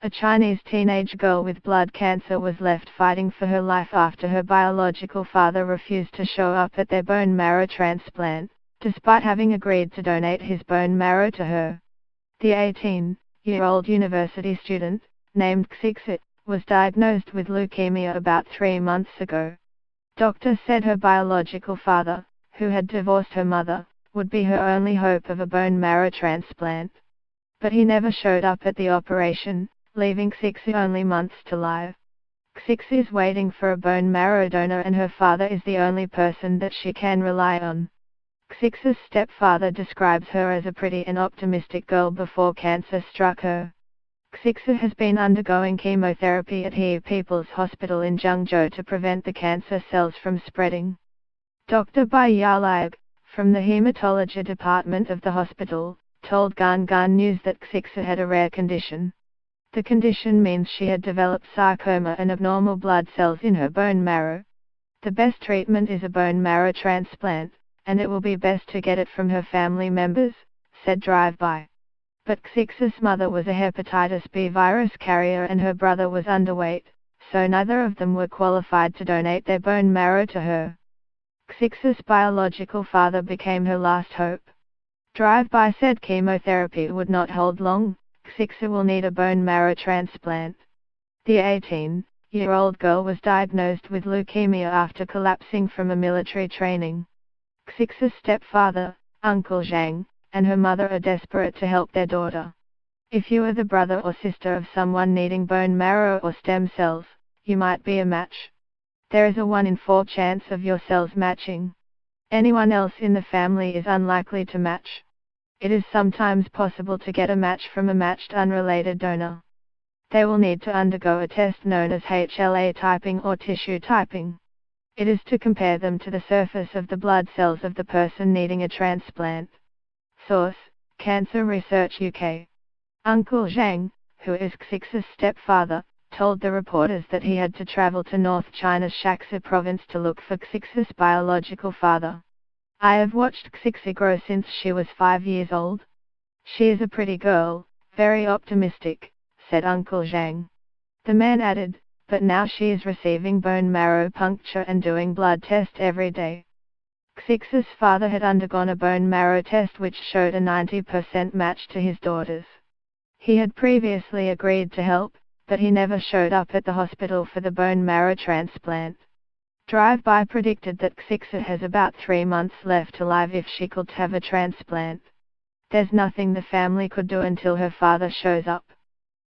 A Chinese teenage girl with blood cancer was left fighting for her life after her biological father refused to show up at their bone marrow transplant, despite having agreed to donate his bone marrow to her. The 18-year-old university student, named Xixi, was diagnosed with leukemia about 3 months ago. Doctors said her biological father, who had divorced her mother, would be her only hope of a bone marrow transplant. But he never showed up at the operation, leaving Xixi only months to live. Xixi is waiting for a bone marrow donor and her father is the only person that she can rely on. Xixi's stepfather describes her as a pretty and optimistic girl before cancer struck her. Xixi has been undergoing chemotherapy at He People's Hospital in Zhengzhou to prevent the cancer cells from spreading. Dr. Bai Yalag, from the hematology department of the hospital, told Gan News that Xixi had a rare condition. The condition means she had developed sarcoma and abnormal blood cells in her bone marrow. The best treatment is a bone marrow transplant, and it will be best to get it from her family members, said Drive-By. But Xixi's mother was a hepatitis B virus carrier and her brother was underweight, so neither of them were qualified to donate their bone marrow to her. Xixi's biological father became her last hope. Drive-By said chemotherapy would not hold long. Xixi will need a bone marrow transplant. The 18-year-old girl was diagnosed with leukemia after collapsing from a military training. Xixi's stepfather, Uncle Zhang, and her mother are desperate to help their daughter. If you are the brother or sister of someone needing bone marrow or stem cells, you might be a match. There is a 1 in 4 chance of your cells matching. Anyone else in the family is unlikely to match. It is sometimes possible to get a match from a matched unrelated donor. They will need to undergo a test known as HLA typing or tissue typing. It is to compare them to the surface of the blood cells of the person needing a transplant. Source: Cancer Research UK. Uncle Zhang, who is Xixi's stepfather, told the reporters that he had to travel to North China's Shaanxi province to look for Xixi's biological father. I have watched Xixi grow since she was 5 years old. She is a pretty girl, very optimistic, said Uncle Zhang. The man added, but now she is receiving bone marrow puncture and doing blood tests every day. Xixi's father had undergone a bone marrow test which showed a 90% match to his daughter's. He had previously agreed to help, but he never showed up at the hospital for the bone marrow transplant. Drive-By predicted that Xixi has about 3 months left to live if she could have a transplant. There's nothing the family could do until her father shows up.